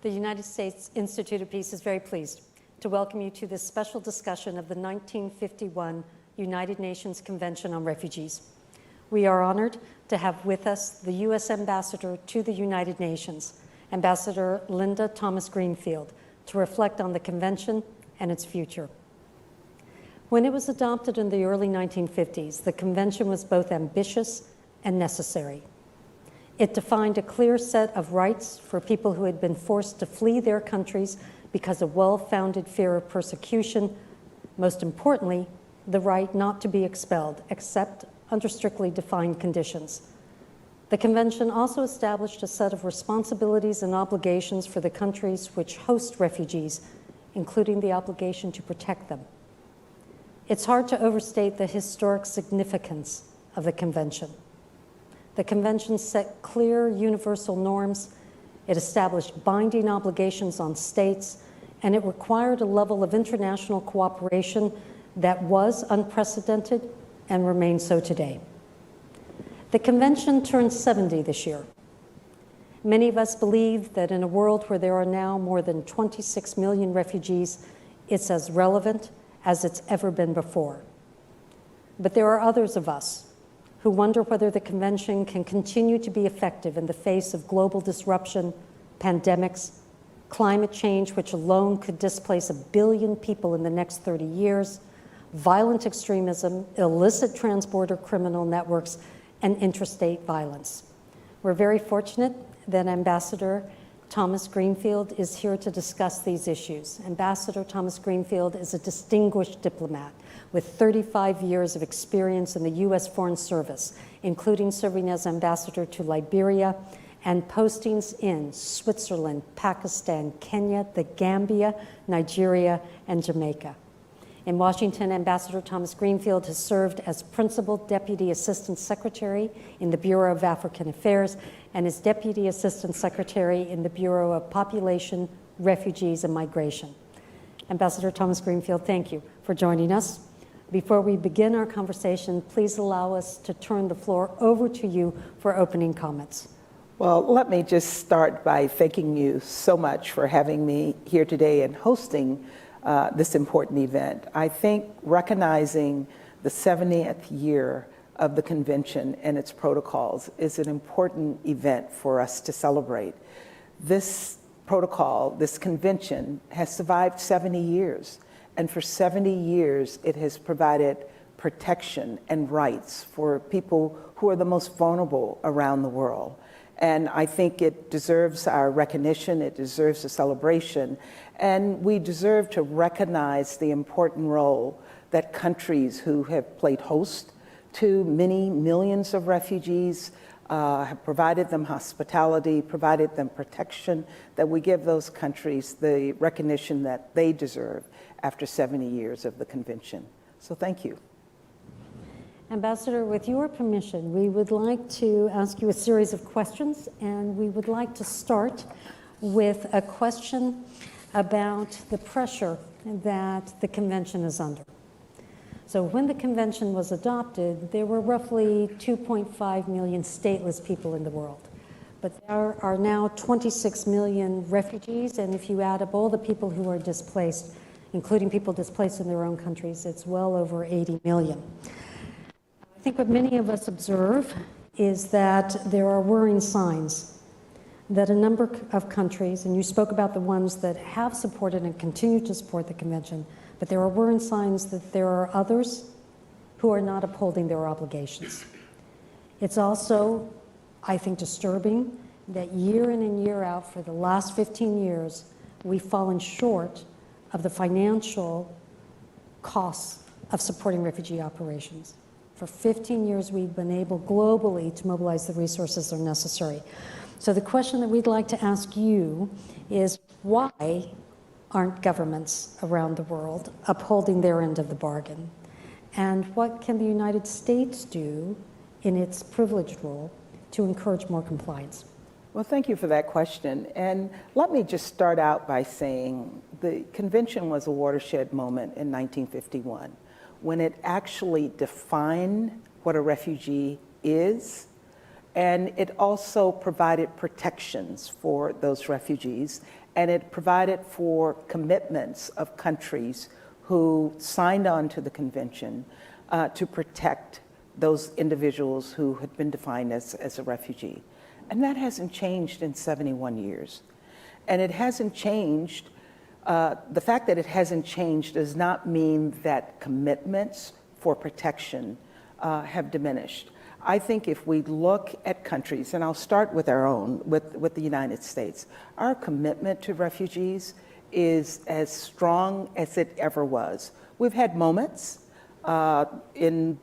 The United States Institute of Peace is very pleased to welcome you to this special discussion of the 1951 United Nations Convention on Refugees. We are honored to have with us the U.S. Ambassador to the United Nations, Ambassador Linda Thomas-Greenfield, to reflect on the convention and its future. When it was adopted in the early 1950s, the convention was both ambitious and necessary. It defined a clear set of rights for people who had been forced to flee their countries because of well-founded fear of persecution. Most importantly, the right not to be expelled, except under strictly defined conditions. The convention also established a set of responsibilities and obligations for the countries which host refugees, including the obligation to protect them. It's hard to overstate the historic significance of the convention. The convention set clear universal norms, it established binding obligations on states, and it required a level of international cooperation that was unprecedented and remains so today. The convention turned 70 this year. Many of us believe that in a world where there are now more than 26 million refugees, it's as relevant as it's ever been before. But there are others of us who wonder whether the convention can continue to be effective in the face of global disruption, pandemics, climate change, which alone could displace 1 billion people in the next 30 years, violent extremism, illicit transborder criminal networks, and interstate violence. We're very fortunate that Ambassador Thomas-Greenfield is here to discuss these issues. Ambassador Thomas-Greenfield is a distinguished diplomat with 35 years of experience in the U.S. Foreign Service, including serving as ambassador to Liberia and postings in Switzerland, Pakistan, Kenya, the Gambia, Nigeria, and Jamaica. In Washington, Ambassador Thomas-Greenfield has served as Principal Deputy Assistant Secretary in the Bureau of African Affairs and is Deputy Assistant Secretary in the Bureau of Population, Refugees, and Migration. Ambassador Thomas-Greenfield, thank you for joining us. Before we begin our conversation, please allow us to turn the floor over to you for opening comments. Well, let me just start by thanking you so much for having me here today and hosting this important event. I think recognizing the 70th year of the convention and its protocols is an important event for us to celebrate. This protocol, this convention, has survived 70 years, and for 70 years it has provided protection and rights for people who are the most vulnerable around the world. And I think it deserves our recognition, it deserves a celebration, and we deserve to recognize the important role that countries who have played host to many millions of refugees, have provided them hospitality, provided them protection, that we give those countries the recognition that they deserve after 70 years of the convention. So thank you. Ambassador, with your permission, we would like to ask you a series of questions, and we would like to start with a question about the pressure that the convention is under. So when the convention was adopted, there were roughly 2.5 million stateless people in the world. But there are now 26 million refugees, and if you add up all the people who are displaced, including people displaced in their own countries, it's well over 80 million. I think what many of us observe is that there are worrying signs that a number of countries, and you spoke about the ones that have supported and continue to support the convention, but there are worrying signs that there are others who are not upholding their obligations. It's also, I think, disturbing that year in and year out for the last 15 years, we've fallen short of the financial costs of supporting refugee operations. For 15 years, we've been able globally to mobilize the resources that are necessary. So the question that we'd like to ask you is, why aren't governments around the world upholding their end of the bargain? And what can the United States do in its privileged role to encourage more compliance? Well, thank you for that question. And let me just start out by saying the convention was a watershed moment in 1951 when it actually defined what a refugee is And it also provided protections for those refugees, and it provided for commitments of countries who signed on to the convention to protect those individuals who had been defined as a refugee. And that hasn't changed in 71 years. And it hasn't changed, the fact that it hasn't changed does not mean that commitments for protection have diminished. I think if we look at countries, and I'll start with our own, with the United States, our commitment to refugees is as strong as it ever was. We've had moments in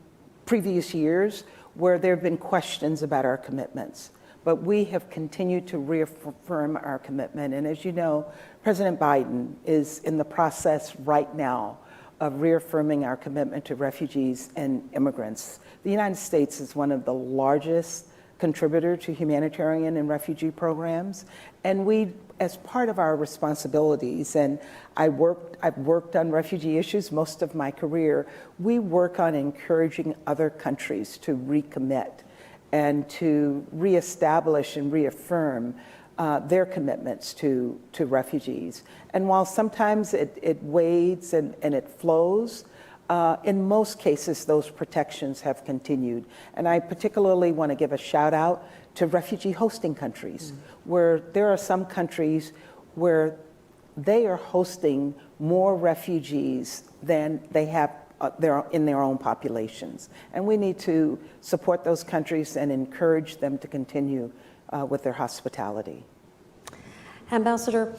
previous years where there have been questions about our commitments, but we have continued to reaffirm our commitment. And as you know, President Biden is in the process right now of reaffirming our commitment to refugees and immigrants. The United States is one of the largest contributor to humanitarian and refugee programs, and we, as part of our responsibilities, and I've worked on refugee issues most of my career, we work on encouraging other countries to recommit and to reestablish and reaffirm their commitments to refugees. And while sometimes it wades and it flows, in most cases, those protections have continued. And I particularly want to give a shout out to refugee hosting countries, where there are some countries where they are hosting more refugees than they have in their own populations. And we need to support those countries and encourage them to continue with their hospitality. Ambassador,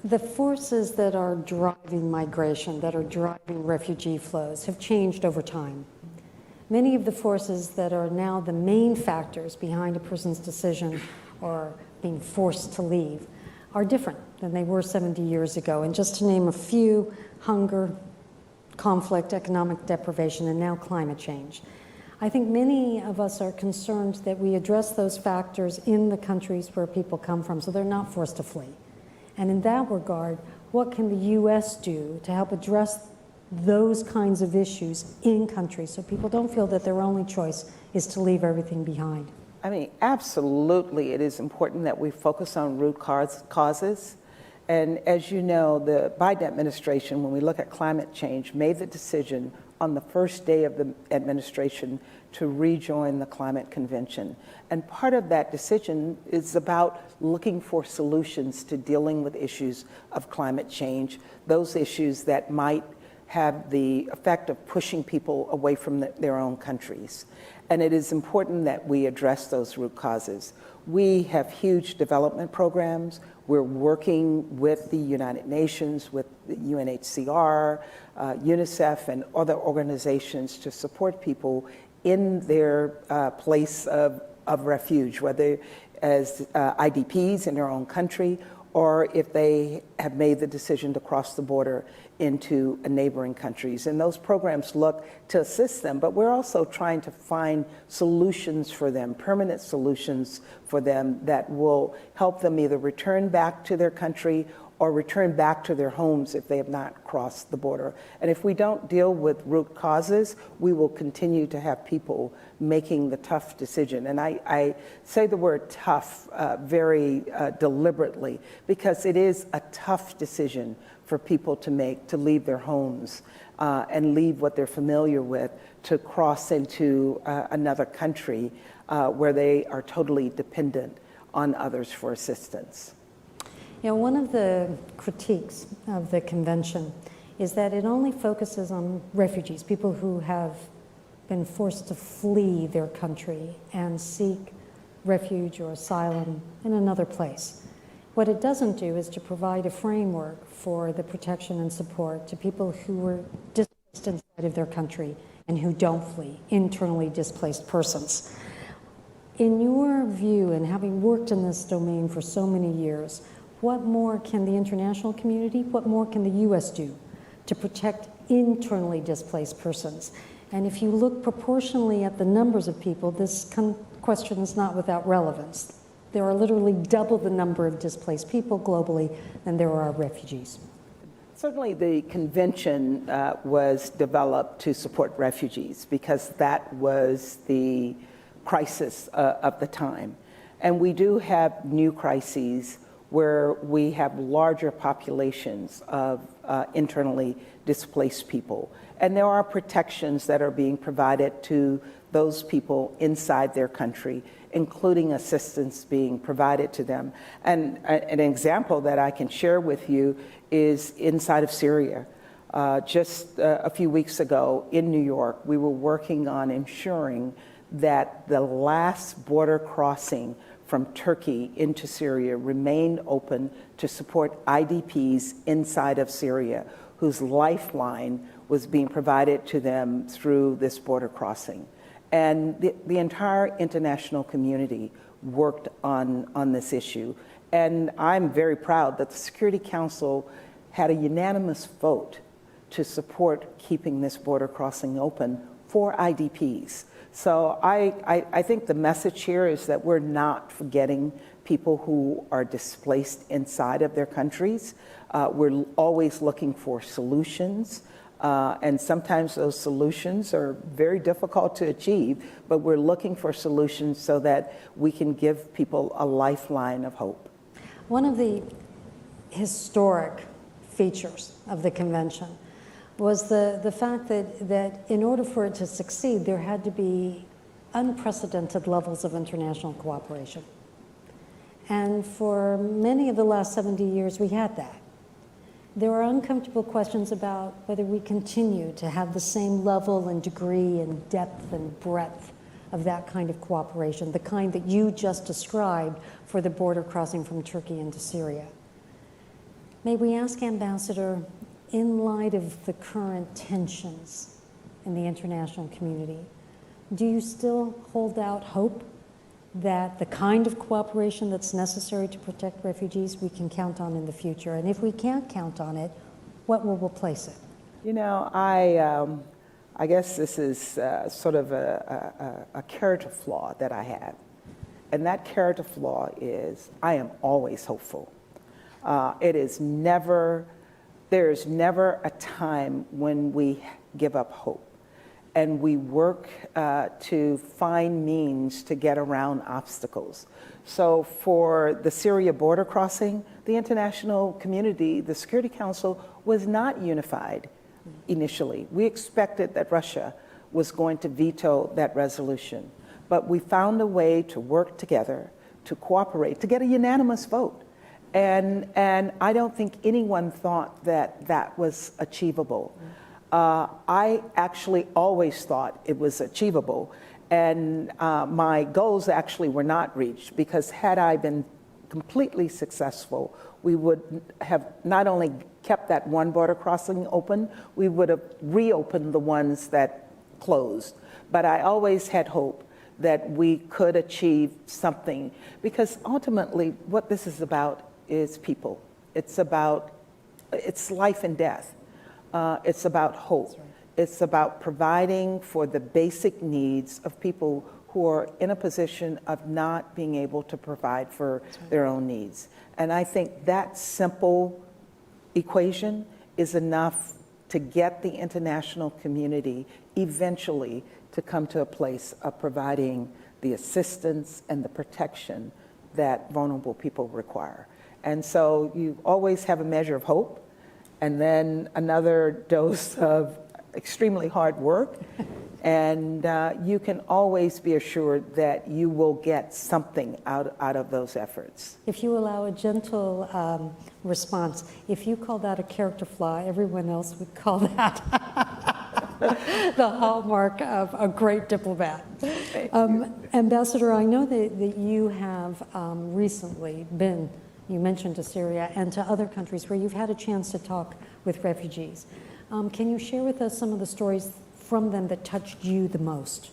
the forces that are driving migration, that are driving refugee flows, have changed over time. Many of the forces that are now the main factors behind a person's decision or being forced to leave are different than they were 70 years ago. And just to name a few: hunger, conflict, economic deprivation, and now climate change. I think many of us are concerned that we address those factors in the countries where people come from so they're not forced to flee. And in that regard, what can the U.S. do to help address those kinds of issues in countries so people don't feel that their only choice is to leave everything behind? I mean, absolutely, it is important that we focus on root causes. And as you know, the Biden administration, when we look at climate change, made the decision on the first day of the administration to rejoin the climate convention. And part of that decision is about looking for solutions to dealing with issues of climate change, those issues that might have the effect of pushing people away from their own countries. And it is important that we address those root causes. We have huge development programs. We're working with the United Nations, with the UNHCR, UNICEF, and other organizations to support people in their place of refuge, whether as IDPs in their own country, or if they have made the decision to cross the border into neighboring countries. And those programs look to assist them, but we're also trying to find solutions for them, permanent solutions for them that will help them either return back to their country or return back to their homes if they have not crossed the border. And if we don't deal with root causes, we will continue to have people making the tough decision. And I say the word tough very deliberately, because it is a tough decision for people to make, to leave their homes and leave what they're familiar with to cross into another country where they are totally dependent on others for assistance. You know, one of the critiques of the convention is that it only focuses on refugees, people who have been forced to flee their country and seek refuge or asylum in another place. What it doesn't do is to provide a framework for the protection and support to people who were displaced inside of their country and who don't flee, internally displaced persons. In your view, and having worked in this domain for so many years, what more can the international community, what more can the U.S. do to protect internally displaced persons? And if you look proportionally at the numbers of people, this question is not without relevance. There are literally double the number of displaced people globally than there are refugees. Certainly the convention was developed to support refugees because that was the crisis of the time. And we do have new crises where we have larger populations of internally displaced people. And there are protections that are being provided to those people inside their country, including assistance being provided to them. And an example that I can share with you is inside of Syria. Just a few weeks ago in New York, we were working on ensuring that the last border crossing from Turkey into Syria remained open to support IDPs inside of Syria, whose lifeline was being provided to them through this border crossing. And the entire international community worked on this issue. And I'm very proud that the Security Council had a unanimous vote to support keeping this border crossing open for IDPs. So I think the message here is that we're not forgetting people who are displaced inside of their countries. We're always looking for solutions. And sometimes those solutions are very difficult to achieve, but we're looking for solutions so that we can give people a lifeline of hope. One of the historic features of the convention was the fact that in order for it to succeed, there had to be unprecedented levels of international cooperation. And for many of the last 70 years, we had that. There are uncomfortable questions about whether we continue to have the same level and degree and depth and breadth of that kind of cooperation, the kind that you just described for the border crossing from Turkey into Syria. May we ask, Ambassador, in light of the current tensions in the international community, do you still hold out hope that the kind of cooperation that's necessary to protect refugees we can count on in the future? And if we can't count on it, what will replace it? You know, I guess this is sort of a character flaw that I have. And that character flaw is I am always hopeful. There's never a time when we give up hope. And we work to find means to get around obstacles. So for the Syria border crossing, the international community, the Security Council, was not unified initially. We expected that Russia was going to veto that resolution. But we found a way to work together, to cooperate, to get a unanimous vote. And I don't think anyone thought that that was achievable. I actually always thought it was achievable, and my goals actually were not reached, because had I been completely successful, we would have not only kept that one border crossing open, we would have reopened the ones that closed. But I always had hope that we could achieve something, because ultimately what this is about is people. It's life and death. It's about hope. Right. It's about providing for the basic needs of people who are in a position of not being able to provide for their own needs. And I think that simple equation is enough to get the international community eventually to come to a place of providing the assistance and the protection that vulnerable people require. And so you always have a measure of hope, and then another dose of extremely hard work, and you can always be assured that you will get something out of those efforts. If you allow a gentle response, if you call that a character flaw, everyone else would call that the hallmark of a great diplomat. Ambassador, I know that you have recently been, you mentioned, to Syria and to other countries where you've had a chance to talk with refugees. Can you share with us some of the stories from them that touched you the most?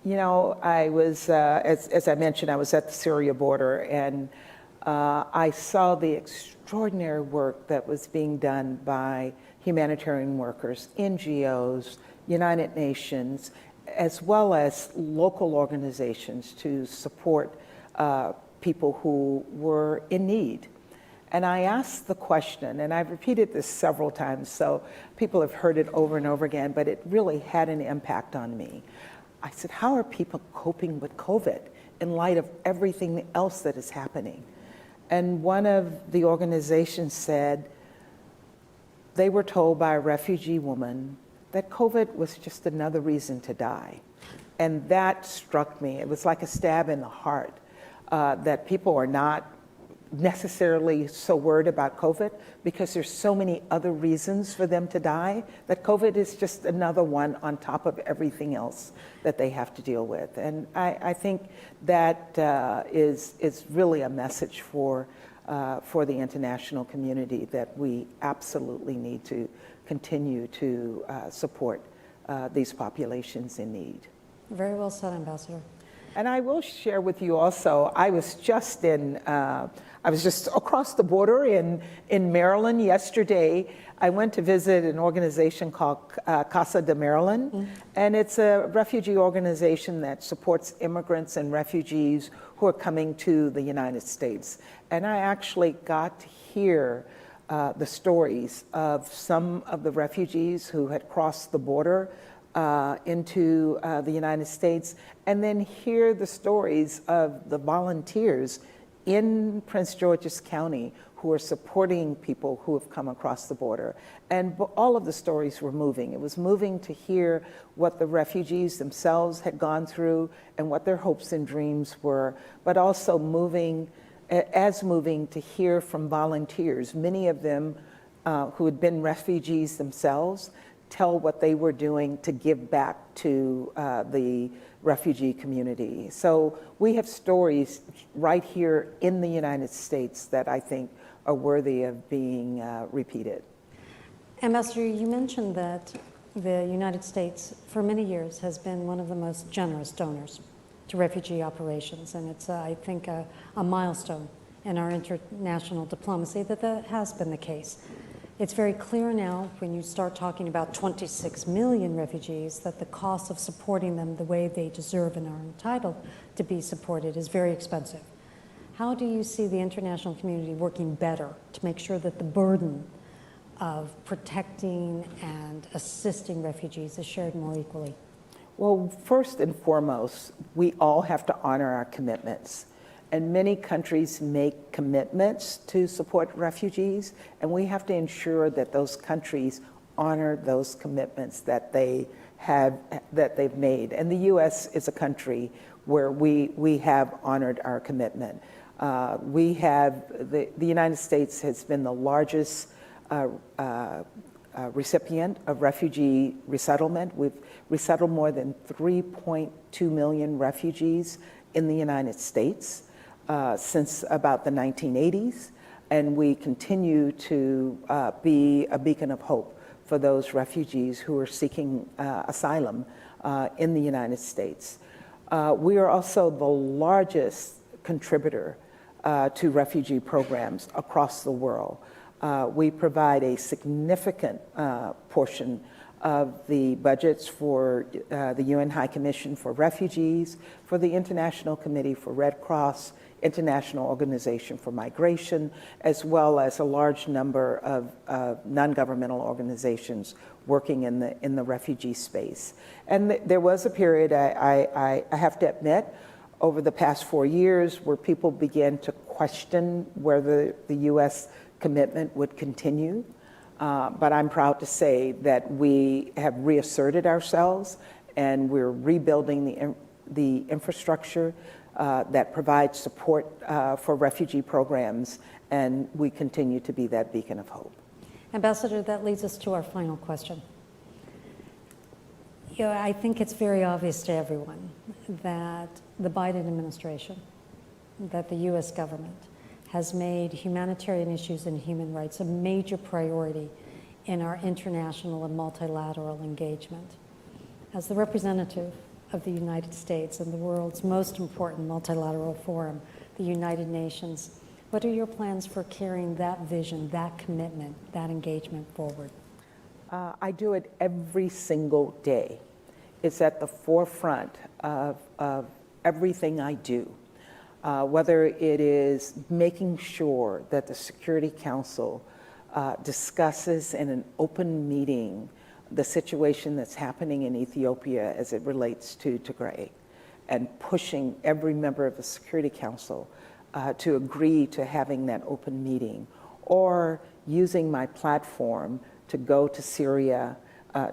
You know, I was, as I mentioned, I was at the Syria border, and I saw the extraordinary work that was being done by humanitarian workers, NGOs, United Nations, as well as local organizations to support people who were in need. And I asked the question, and I've repeated this several times, so people have heard it over and over again, but it really had an impact on me. I said, how are people coping with COVID in light of everything else that is happening? And one of the organizations said they were told by a refugee woman that COVID was just another reason to die. And that struck me. It was like a stab in the heart, that people are not necessarily so worried about COVID because there's so many other reasons for them to die, that COVID is just another one on top of everything else that they have to deal with. And I think that is really a message for the international community, that we absolutely need to continue to support these populations in need. Very well said, Ambassador. And I will share with you also, I was just across the border in Maryland yesterday. I went to visit an organization called Casa de Maryland, and it's a refugee organization that supports immigrants and refugees who are coming to the United States. And I actually got to hear the stories of some of the refugees who had crossed the border into the United States, and then hear the stories of the volunteers in Prince George's County who are supporting people who have come across the border. And all of the stories were moving. It was moving to hear what the refugees themselves had gone through and what their hopes and dreams were, but also moving to hear from volunteers, many of them who had been refugees themselves, tell what they were doing to give back to the refugee community. So we have stories right here in the United States that I think are worthy of being repeated. Ambassador, you mentioned that the United States for many years has been one of the most generous donors to refugee operations, and it's, I think, a milestone in our international diplomacy that has been the case. It's very clear now, when you start talking about 26 million refugees, that the cost of supporting them the way they deserve and are entitled to be supported is very expensive. How do you see the international community working better to make sure that the burden of protecting and assisting refugees is shared more equally? Well, first and foremost, we all have to honor our commitments. And many countries make commitments to support refugees, and we have to ensure that those countries honor those commitments that they've made. And the U.S. is a country where we have honored our commitment. The United States has been the largest recipient of refugee resettlement. We've resettled more than 3.2 million refugees in the United States since about the 1980s, and we continue to be a beacon of hope for those refugees who are seeking asylum in the United States. We are also the largest contributor to refugee programs across the world. We provide a significant portion of the budgets for the UN High Commission for Refugees, for the International Committee for Red Cross, International Organization for Migration, as well as a large number of non-governmental organizations working in the refugee space. And there was a period, I have to admit, over the past 4 years where people began to question whether the U.S. commitment would continue. But I'm proud to say that we have reasserted ourselves, and we're rebuilding the infrastructure that provides support for refugee programs, and we continue to be that beacon of hope. Ambassador, that leads us to our final question. You know, I think it's very obvious to everyone that the Biden administration, that the U.S. government, has made humanitarian issues and human rights a major priority in our international and multilateral engagement. As the representative of the United States and the world's most important multilateral forum, the United Nations, what are your plans for carrying that vision, that commitment, that engagement forward? I do it every single day. It's at the forefront of everything I do. Whether it is making sure that the Security Council discusses in an open meeting the situation that's happening in Ethiopia as it relates to Tigray, and pushing every member of the Security Council to agree to having that open meeting, or using my platform to go to Syria,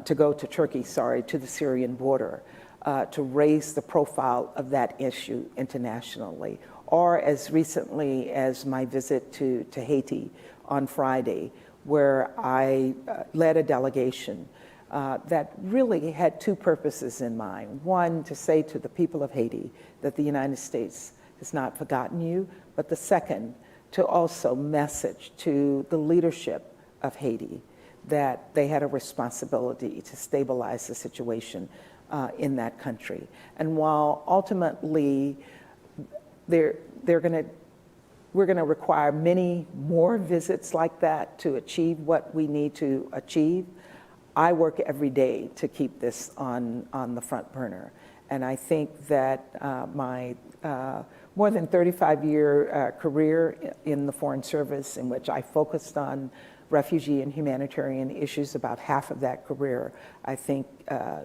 to go to Turkey, to the Syrian border, to raise the profile of that issue internationally, or as recently as my visit to Haiti on Friday, where I led a delegation that really had two purposes in mind. One, to say to the people of Haiti that the United States has not forgotten you, but the second, to also message to the leadership of Haiti that they had a responsibility to stabilize the situation in that country. And while ultimately we're going to require many more visits like that to achieve what we need to achieve, I work every day to keep this on the front burner. And I think that my more than 35-year career in the Foreign Service, in which I focused on refugee and humanitarian issues, about half of that career, I think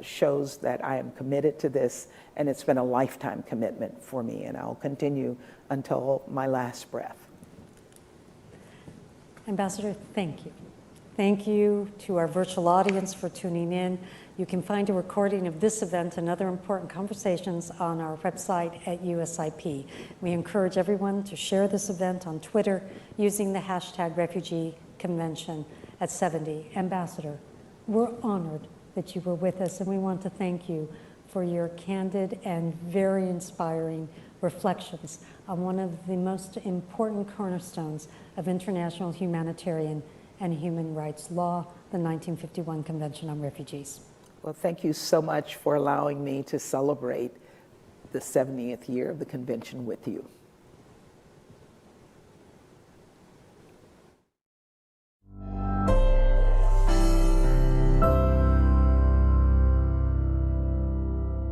shows that I am committed to this, and it's been a lifetime commitment for me, and I'll continue until my last breath. Ambassador, thank you. Thank you to our virtual audience for tuning in. You can find a recording of this event and other important conversations on our website at USIP. We encourage everyone to share this event on Twitter using the hashtag Refugee Convention at 70. Ambassador, we're honored that you were with us, and we want to thank you for your candid and very inspiring reflections on one of the most important cornerstones of international humanitarian and human rights law, the 1951 Convention on Refugees. Well, thank you so much for allowing me to celebrate the 70th year of the convention with you.